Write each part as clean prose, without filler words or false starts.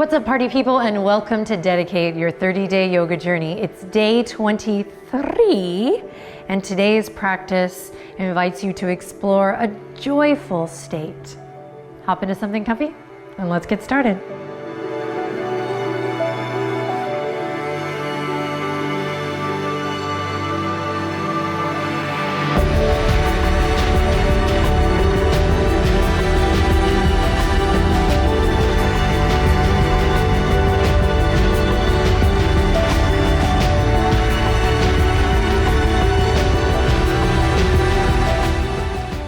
What's up, party people, and welcome to Dedicate Your 30-Day Yoga Journey. It's day 23, and today's practice invites you to explore a joyful state. Hop into something comfy, and let's get started.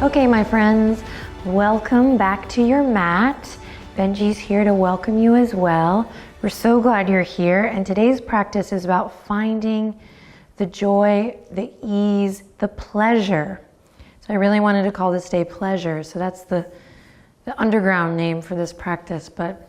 Okay, my friends, welcome back to your mat. Benji's here to welcome you as well. We're so glad you're here, and today's practice is about finding the joy, the ease, the pleasure. So I really wanted to call this day Pleasure, so that's the underground name for this practice, but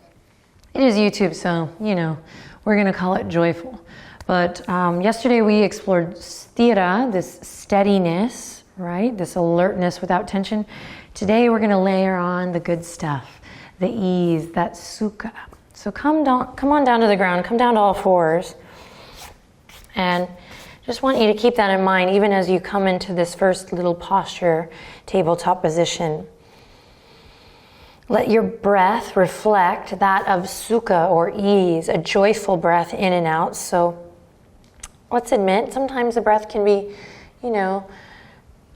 it is YouTube, so, you know, we're gonna call it Joyful. But yesterday we explored sthira, this steadiness, right? This alertness without tension. Today we're gonna layer on the good stuff, the ease, that sukha. So come on down to the ground, come down to all fours. And just want you to keep that in mind even as you come into this first little posture, tabletop position. Let your breath reflect that of sukha or ease, a joyful breath in and out. So let's admit, sometimes the breath can be, you know,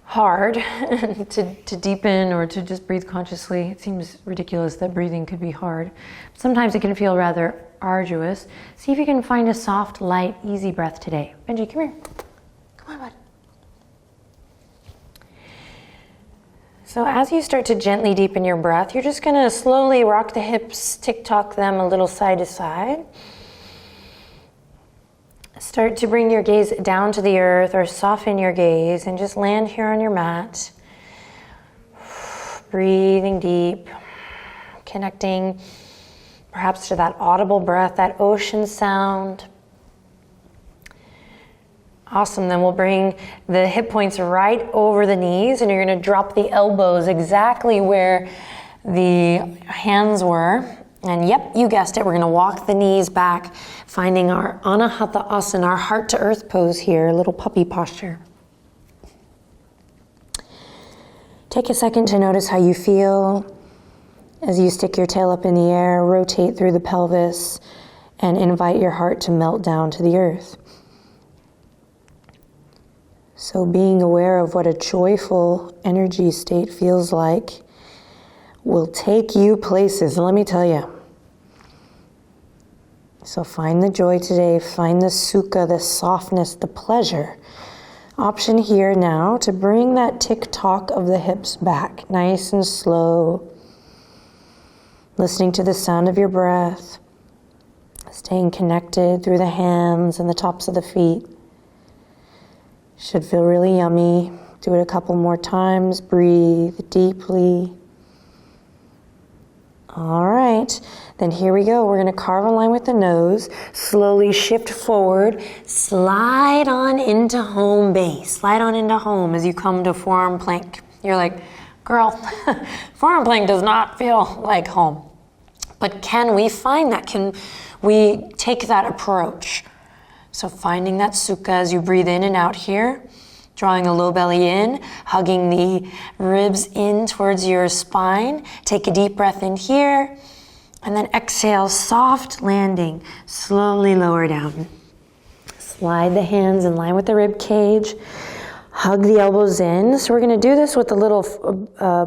hard to deepen or to just breathe consciously. It seems ridiculous that breathing could be hard. Sometimes it can feel rather arduous. See if you can find a soft, light, easy breath today. Benji, come here. Come on, bud. So as you start to gently deepen your breath, you're just gonna slowly rock the hips, tick-tock them a little side to side. Start to bring your gaze down to the earth or soften your gaze and just land here on your mat. Breathing deep, connecting perhaps to that audible breath, that ocean sound. Awesome, then we'll bring the hip points right over the knees and you're gonna drop the elbows exactly where the hands were. And yep, you guessed it, we're gonna walk the knees back, finding our Anahata Asana, our heart to earth pose here, a little puppy posture. Take a second to notice how you feel as you stick your tail up in the air, rotate through the pelvis, and invite your heart to melt down to the earth. So being aware of what a joyful energy state feels like will take you places, let me tell you. So find the joy today, find the sukha, the softness, the pleasure. Option here now to bring that tick-tock of the hips back, nice and slow. Listening to the sound of your breath, staying connected through the hands and the tops of the feet. Should feel really yummy. Do it a couple more times, breathe deeply. All right, then here we go. We're gonna carve a line with the nose, slowly shift forward, slide on into home base. Slide on into home as you come to forearm plank. You're like, girl, forearm plank does not feel like home. But can we find that? Can we take that approach? So finding that sukha as you breathe in and out here. Drawing the low belly in, hugging the ribs in towards your spine. Take a deep breath in here, and then exhale, soft landing. Slowly lower down. Slide the hands in line with the rib cage. Hug the elbows in. So we're gonna do this with a little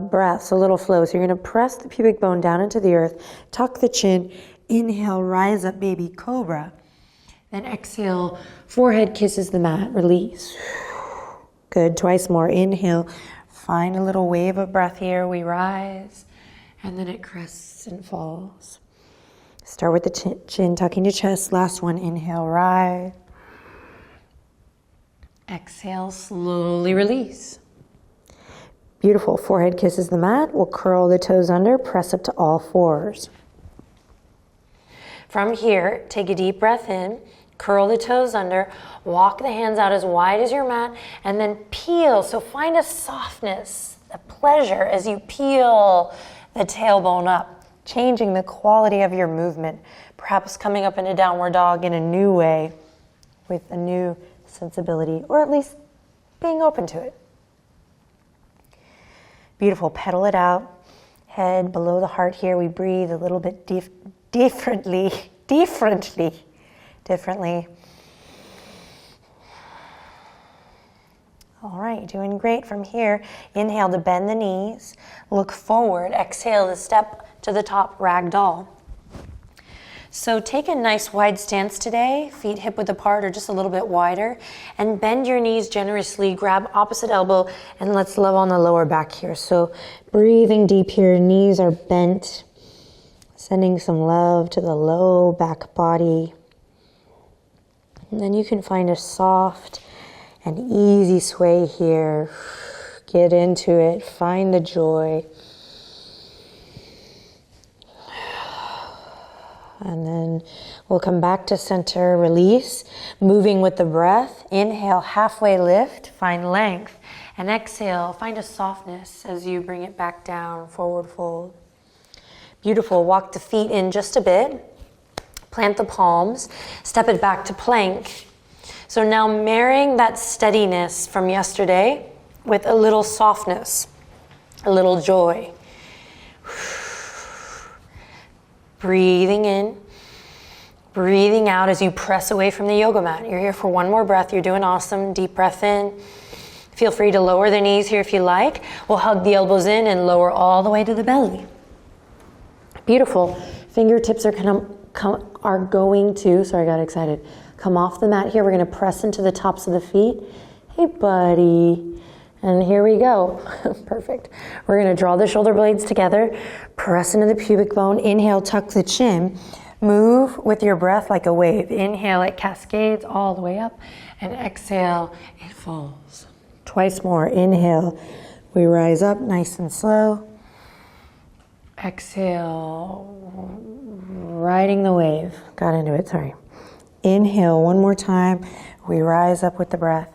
breaths, a little flow. So you're gonna press the pubic bone down into the earth, tuck the chin, inhale, rise up, baby cobra. Then exhale, forehead kisses the mat, release. Good, twice more. Inhale, find a little wave of breath here. We rise, and then it crests and falls. Start with the chin tucking to chest. Last one, inhale, rise. Exhale, slowly release. Beautiful, forehead kisses the mat. We'll curl the toes under, press up to all fours. From here, take a deep breath in. Curl the toes under, walk the hands out as wide as your mat, and then peel. So find a softness, a pleasure as you peel the tailbone up. changing the quality of your movement, perhaps coming up into downward dog in a new way with a new sensibility, or at least being open to it. Beautiful, pedal it out. Head below the heart here. We breathe a little bit differently. All right, doing great from here. Inhale to bend the knees, look forward. Exhale to step to the top, ragdoll. So take a nice wide stance today, feet hip width apart or just a little bit wider, and bend your knees generously, grab opposite elbow, and let's love on the lower back here. So breathing deep here, knees are bent, sending some love to the low back body. And then you can find a soft and easy sway here. Get into it, find the joy. And then we'll come back to center, release, moving with the breath. Inhale, halfway lift, find length. And exhale, find a softness as you bring it back down, forward fold. Beautiful, walk the feet in just a bit. Plant the palms, step it back to plank. So now marrying that steadiness from yesterday with a little softness, a little joy. Breathing in, breathing out as you press away from the yoga mat. You're here for one more breath. You're doing awesome. Deep breath in. Feel free to lower the knees here if you like. We'll hug the elbows in and lower all the way to the belly. Beautiful. Fingertips are going to, sorry, I got excited. Come off the mat here. We're going to press into the tops of the feet. Hey, buddy. And here we go. Perfect. We're going to draw the shoulder blades together, press into the pubic bone. Inhale, tuck the chin. Move with your breath like a wave. Inhale, it cascades all the way up. And exhale, it falls. Twice more. Inhale, we rise up nice and slow. Exhale, riding the wave. Got into it, sorry. Inhale, one more time. We rise up with the breath.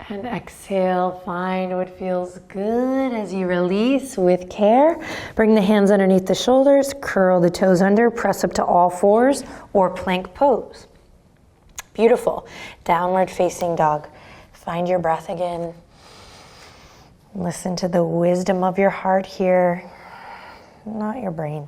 And exhale, find what feels good as you release with care. Bring the hands underneath the shoulders, curl the toes under, press up to all fours or plank pose. Beautiful. Downward facing dog. Find your breath again. Listen to the wisdom of your heart here, not your brain.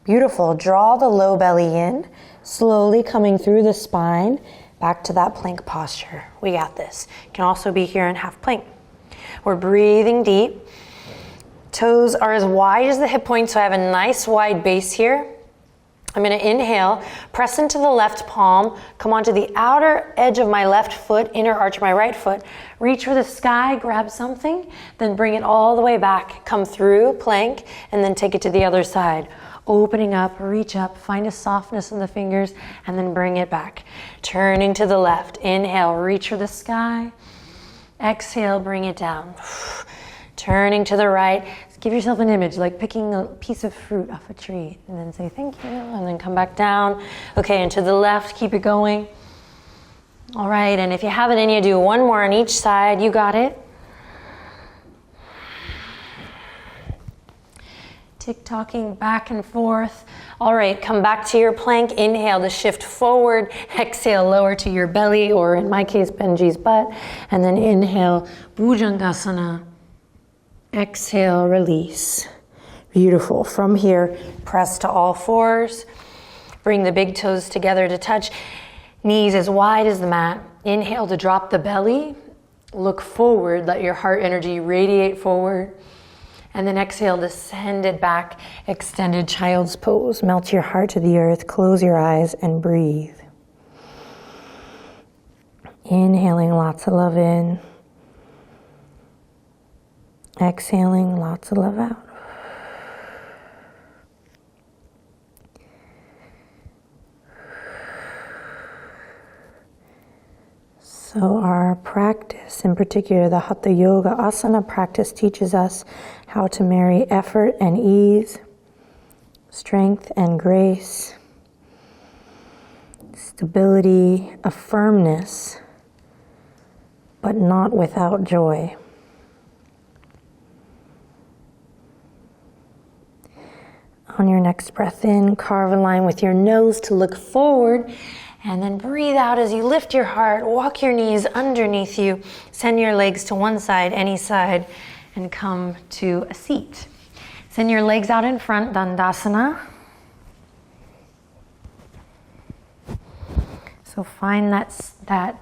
Beautiful. Draw the low belly in, slowly coming through the spine. Back to that plank posture. We got this. You can also be here in half plank. We're breathing deep. Toes are as wide as the hip points, so I have a nice wide base here. I'm going to inhale, press into the left palm, come onto the outer edge of my left foot, inner arch of my right foot, reach for the sky, grab something, then bring it all the way back, come through plank, and then take it to the other side. Opening up, reach up, find a softness in the fingers, and then bring it back. Turning to the left. Inhale, reach for the sky. Exhale, bring it down. Turning to the right. Give yourself an image, like picking a piece of fruit off a tree, and then say thank you, and then come back down. Okay, and to the left, keep it going. All right, and if you have it in you, do one more on each side. You got it. Tick-tocking back and forth. All right, come back to your plank. Inhale to shift forward. Exhale, lower to your belly, or in my case, Benji's butt. And then inhale, Bhujangasana. Exhale, release. Beautiful. From here, press to all fours. Bring the big toes together to touch. Knees as wide as the mat. Inhale to drop the belly. Look forward. Let your heart energy radiate forward. And then exhale to send it back. Extended child's pose. Melt your heart to the earth. Close your eyes and breathe. Inhaling lots of love in. Exhaling lots of love out. So our practice, in particular the Hatha Yoga Asana practice, teaches us how to marry effort and ease, strength and grace, stability, a firmness, but not without joy. On your next breath in, carve a line with your nose to look forward, and then breathe out as you lift your heart, walk your knees underneath you, send your legs to one side, any side, and come to a seat. Send your legs out in front, Dandasana. So find that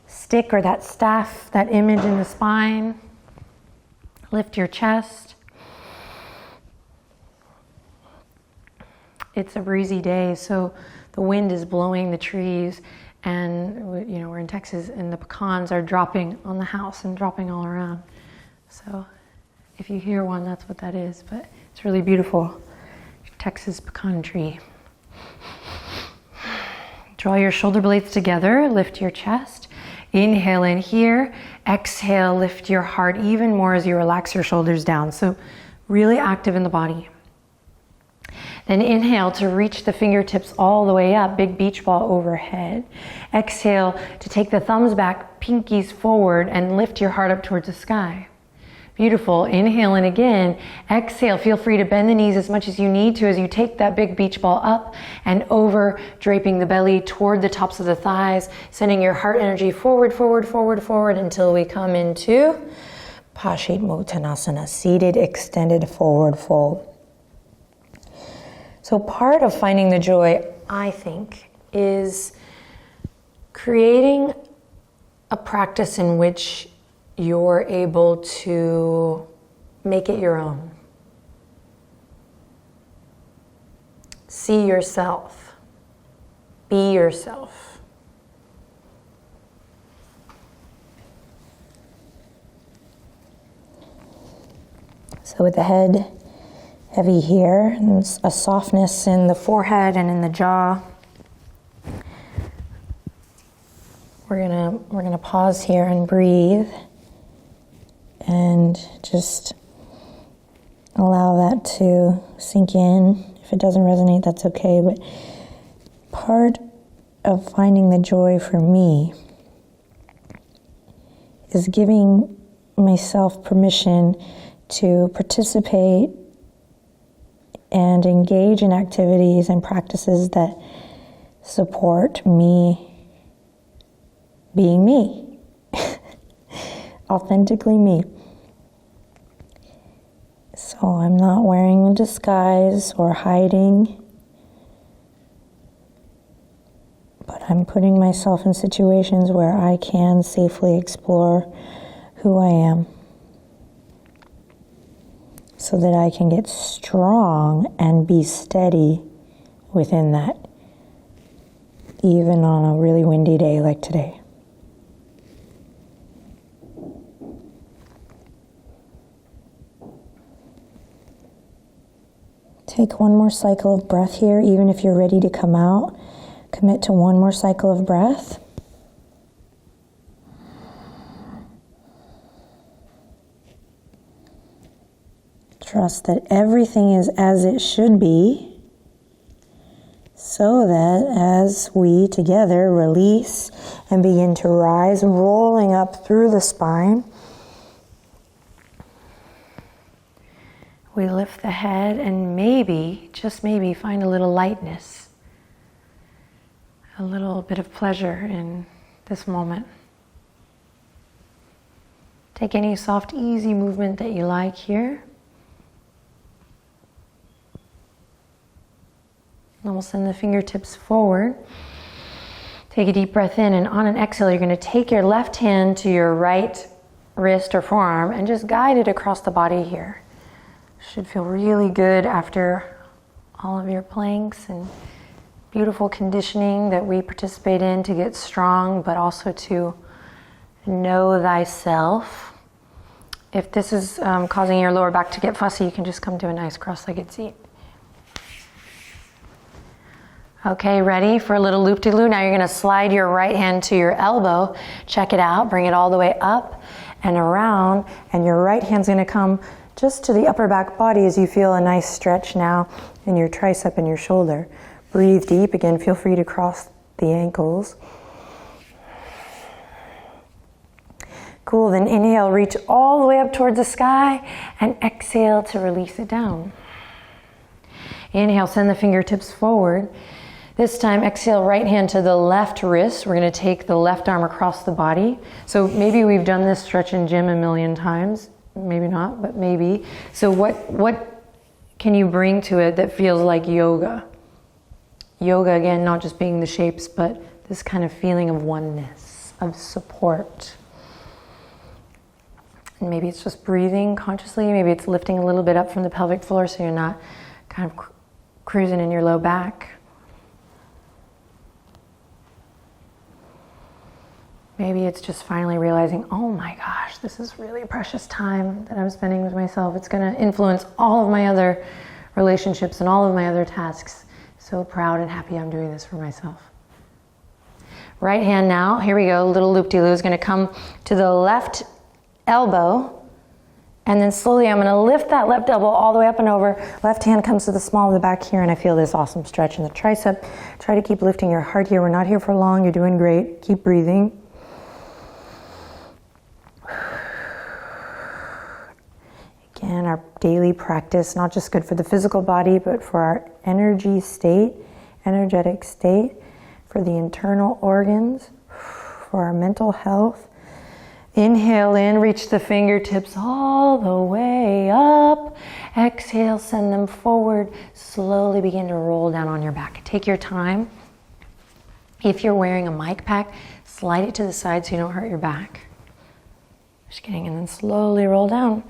stick or that staff, that image in the spine. Lift your chest. It's a breezy day, so the wind is blowing the trees, and you know, we're in Texas and the pecans are dropping on the house and dropping all around. So if you hear one, that's what that is, but it's really beautiful. Texas pecan tree. Draw your shoulder blades together, lift your chest. Inhale in here, exhale, lift your heart even more as you relax your shoulders down. So really active in the body. Then inhale to reach the fingertips all the way up, big beach ball overhead. Exhale to take the thumbs back, pinkies forward, and lift your heart up towards the sky. Beautiful. Inhale in again. Exhale. Feel free to bend the knees as much as you need to as you take that big beach ball up and over, draping the belly toward the tops of the thighs, sending your heart energy forward, forward, forward, forward until we come into Paschimottanasana, seated, extended, forward fold. So part of finding the joy, I think, is creating a practice in which you're able to make it your own. See yourself. Be yourself. So with the head heavy here, and a softness in the forehead and in the jaw, we're gonna pause here and breathe. And just allow that to sink in. If it doesn't resonate, that's okay. But part of finding the joy for me is giving myself permission to participate and engage in activities and practices that support me being me. Authentically me. So I'm not wearing a disguise or hiding, but I'm putting myself in situations where I can safely explore who I am so that I can get strong and be steady within that, even on a really windy day like today. Take one more cycle of breath here, even if you're ready to come out. Commit to one more cycle of breath. Trust that everything is as it should be, so that as we together release and begin to rise, rolling up through the spine, we lift the head and maybe, just maybe, find a little lightness, a little bit of pleasure in this moment. Take any soft, easy movement that you like here. And we'll send the fingertips forward. Take a deep breath in, and on an exhale, you're going to take your left hand to your right wrist or forearm and just guide it across the body here. Should feel really good after all of your planks and beautiful conditioning that we participate in to get strong, but also to know thyself. If this is causing your lower back to get fussy, you can just come to a nice cross-legged seat. Okay, ready for a little loop-de-loo? Now you're going to slide your right hand to your elbow. Check it out. Bring it all the way up and around, and your right hand's going to come just to the upper back body as you feel a nice stretch now in your tricep and your shoulder. Breathe deep. Again, feel free to cross the ankles. Cool, then inhale, reach all the way up towards the sky, and exhale to release it down. Inhale, send the fingertips forward. This time, exhale, right hand to the left wrist. We're gonna take the left arm across the body. So maybe we've done this stretch in gym a million times. Maybe not, but maybe. So what can you bring to it that feels like yoga? Yoga, again, not just being the shapes, but this kind of feeling of oneness, of support. And maybe it's just breathing consciously. Maybe it's lifting a little bit up from the pelvic floor so you're not kind of cruising in your low back. Maybe it's just finally realizing, oh my gosh, this is really precious time that I'm spending with myself. It's gonna influence all of my other relationships and all of my other tasks. So proud and happy I'm doing this for myself. Right hand now, here we go, little loop-de-loo is gonna come to the left elbow. And then slowly I'm gonna lift that left elbow all the way up and over. Left hand comes to the small of the back here and I feel this awesome stretch in the tricep. Try to keep lifting your heart here. We're not here for long, you're doing great. Keep breathing. Again, our daily practice, not just good for the physical body, but for our energetic state, for the internal organs, for our mental health. Inhale in, reach the fingertips all the way up. Exhale, send them forward. Slowly begin to roll down on your back. Take your time. If you're wearing a mic pack, slide it to the side so you don't hurt your back. Just kidding, and then slowly roll down.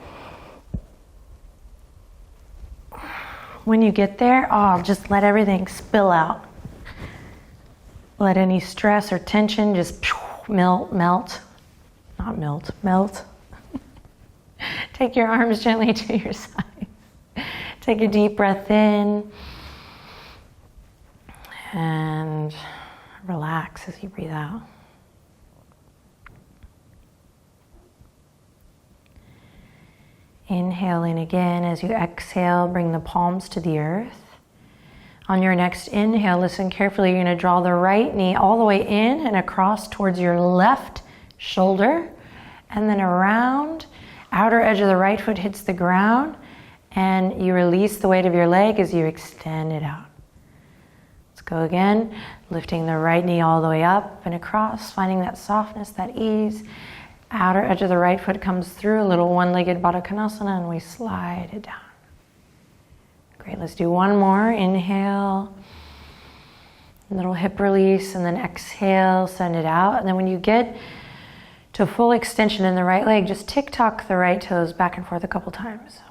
When you get there, just let everything spill out. Let any stress or tension just melt. Take your arms gently to your side. Take a deep breath in and relax as you breathe out. Inhale in again. As you exhale, bring the palms to the earth. On your next inhale, listen carefully. You're going to draw the right knee all the way in and across towards your left shoulder, and then around. Outer edge of the right foot hits the ground, and you release the weight of your leg as you extend it out. Let's go again. Lifting the right knee all the way up and across, finding that softness, that ease. Outer edge of the right foot comes through, a little one-legged Baddha Konasana, and we slide it down. Great, let's do one more. Inhale, little hip release, and then exhale, send it out. And then when you get to full extension in the right leg, just tick-tock the right toes back and forth a couple times.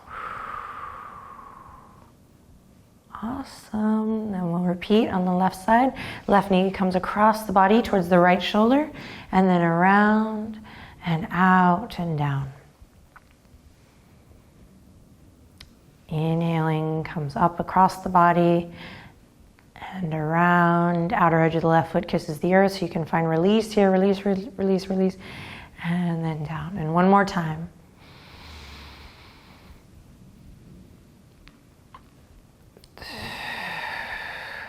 Awesome. Then we'll repeat on the left side. Left knee comes across the body towards the right shoulder, and then around and out and down. Inhaling comes up across the body and around. Outer edge of the left foot kisses the earth so you can find release here. Release, release, release. And then down. And one more time.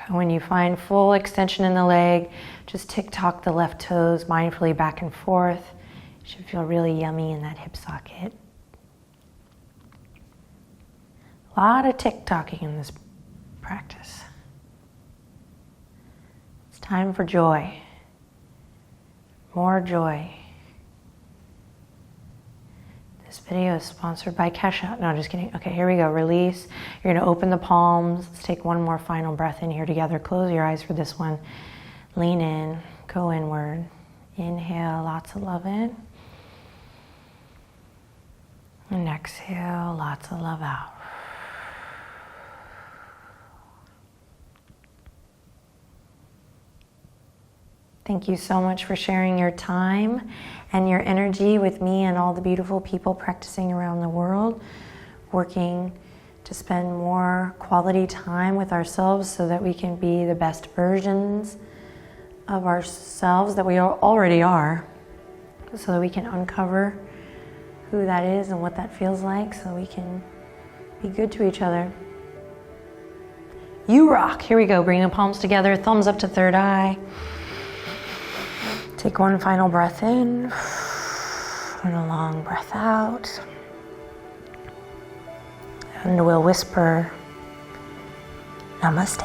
When you find full extension in the leg, just tick-tock the left toes mindfully back and forth. You should feel really yummy in that hip socket. A lot of tick-tocking in this practice. It's time for joy. More joy. This video is sponsored by Kesha. No, just kidding. Okay, here we go. Release. You're gonna open the palms. Let's take one more final breath in here together. Close your eyes for this one. Lean in, go inward. Inhale, lots of love in. And exhale, lots of love out. Thank you so much for sharing your time and your energy with me and all the beautiful people practicing around the world, working to spend more quality time with ourselves so that we can be the best versions of ourselves that we already are, so that we can uncover who that is and what that feels like, so we can be good to each other. You rock. Here we go. Bring the palms together, thumbs up to third eye. Take one final breath in and a long breath out. And we'll whisper Namaste.